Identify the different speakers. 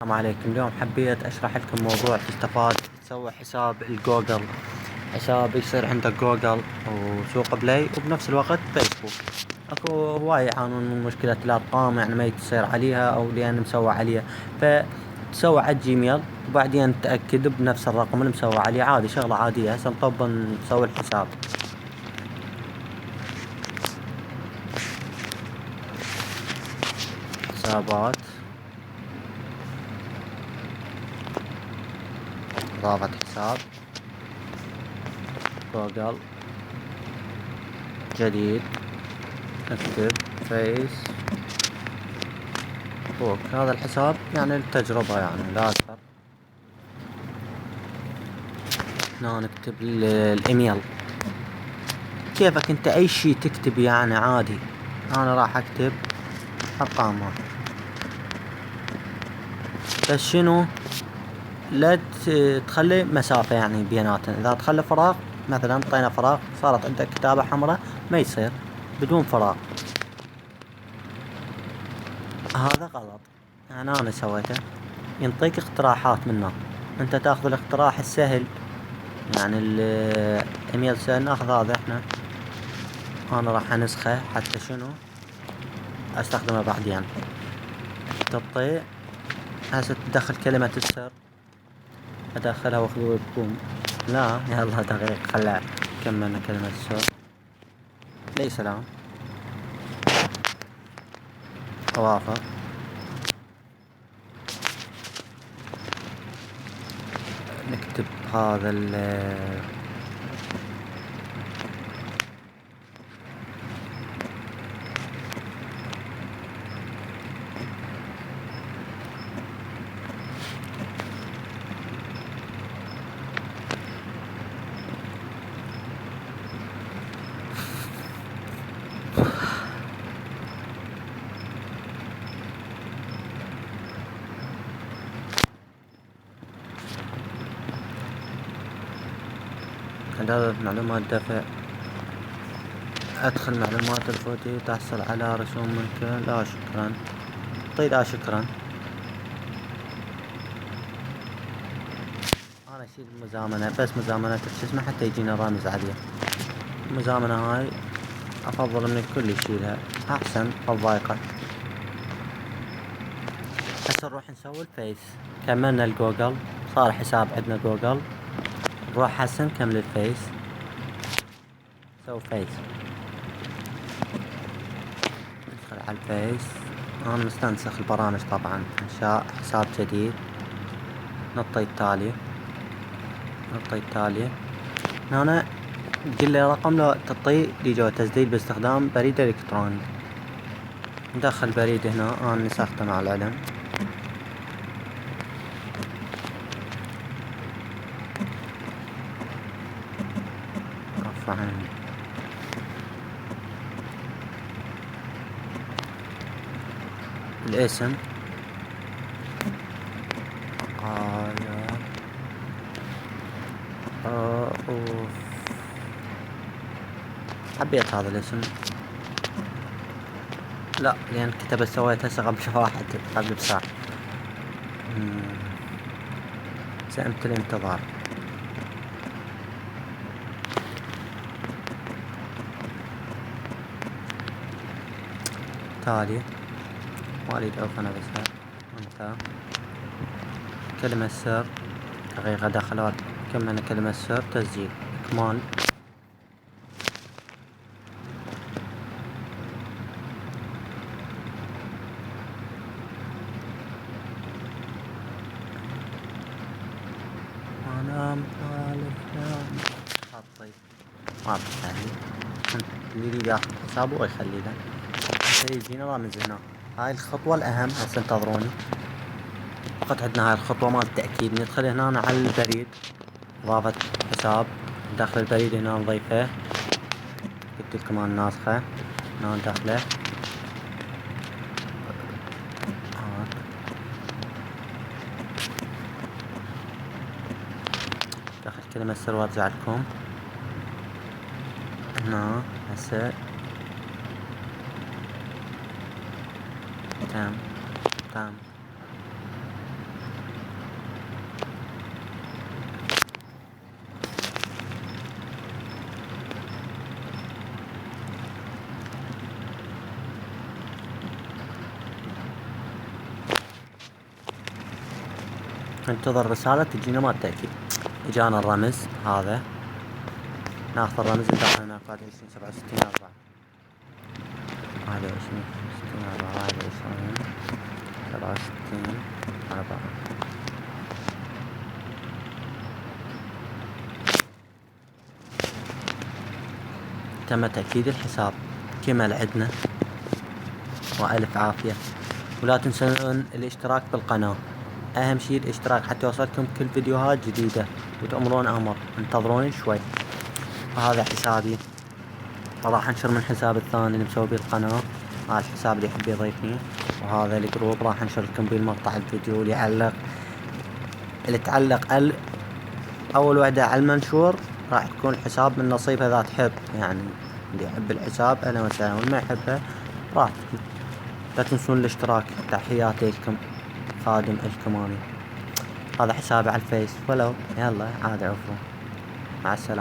Speaker 1: السلام عليكم. اليوم حبيت اشرح لكم موضوع تستفاد تسوي حساب الجوجل. حساب يصير عندك جوجل وسوق بلاي وبنفس الوقت فيسبوك. اكو هواية يعانون من مشكلة الارقام، يعني ما يتصير عليها او لان مسوى عليها. فتسوي على الجيميل وبعدين تأكد بنفس الرقم اللي مسوى عليه. عادي، شغلة عادية. هسه نطب نسوي الحساب. حسابات، اضافة حساب جوجل جديد، اكتب فيس فوق. هذا الحساب يعني للتجربة، يعني لا أكثر. هنا نكتب الإيميل. كيفك أنت أي شي تكتب يعني عادي. أنا راح أكتب أرقامها، بس شنو؟ لا تخلي مسافة يعني بيناتنا. إذا تخلي فراغ، مثلا طينا فراغ، صارت عندك كتابة حمراء، ما يصير بدون فراغ. هذا غلط. يعني أنا سويته. ينطيك اقتراحات منه، أنت تاخذ الاقتراح السهل. يعني الإيميل سهل، ناخذ هذا إحنا. انا راح انسخه حتى شنو استخدمه بعدين. تطيع. هسه تدخل كلمة السر، ادخلها واخذ بكم. لا يلا دقيق، خلها كملنا كلمة السر. لي سلام. اوافق. نكتب هذا عدد معلومات دفع. ادخل معلومات الفوتي، تحصل على رسوم منك. لا شكرا. طيب لا شكرا. انا اشيل المزامنة، بس مزامنة شو اسمه حتى يجينا رامز عليه. المزامنة هاي افضل من الكل يشيلها، احسن الضايقة. هسه نروح نسوي الفيس. كملنا الجوجل، صار حساب عندنا جوجل. نروح هسه نكمل الفيس. نسوي فيس. ندخل على الفيس. انا مستنسخ البرامج طبعا. انشاء حساب جديد. نطي التالي. نطي التالي. هنا قل لي رقم لو تطي لي تسجيل باستخدام بريد الكتروني. ندخل بريد هنا، انا نسخته مع العلم. رفعن الاسم. اوف، حبيت هذا الاسم. لا لان كتبت سويت هسه قبل واحد، قبل بساعة. سئمت الانتظار. تالي. ما اريد اوف انا بس. انت كلمة سر. دقيقة دخلات. كملنا كلمة سر. تسجيل اكمال. انا مخالف. حطيت ما بتخلي اللي يريد ياخذ حسابه ويخلي له. هسه يجينا رامز هنا. هاي الخطوة الأهم. هسه انتظروني. فقط عندنا هاي الخطوة مال التأكيد. ندخل هنا على البريد، إضافة حساب. ندخل البريد هنا نضيفه. جبت لكم الناسخة. هنا ندخله. دخل كلمة سر وارجع لكم هنا. هسه تم. ننتظر رسالة تجينا مال تأكيد. اجانا الرمز هذا، ناخذ الرمز اللي داخل هناك 21 67 4 21 60 4 21 67 4. تم تأكيد الحساب كما لعدنا، وألف عافية. ولا تنسون الاشتراك بالقناة، أهم شي الاشتراك حتى يوصلكم كل فيديوهات جديدة وتأمرون أمر. انتظروني شوي. وهذا حسابي، راح انشر من حساب الثاني اللي مسوي بيه القناة، هذا الحساب اللي يحب يضيفني. وهذا الجروب راح انشر لكم بيه مقطع الفيديو اللي تعلق اول وحدة على المنشور راح تكون الحساب من نصيبها ذات حب. يعني اللي يحب الحساب اهلا وسهلا، واللي ما يحبه راحتكم. لا تنسون الاشتراك. تحياتي لكم، خادم الكماني. هذا حسابي على الفيس، ولو يلا عاد عفوا، مع السلامة.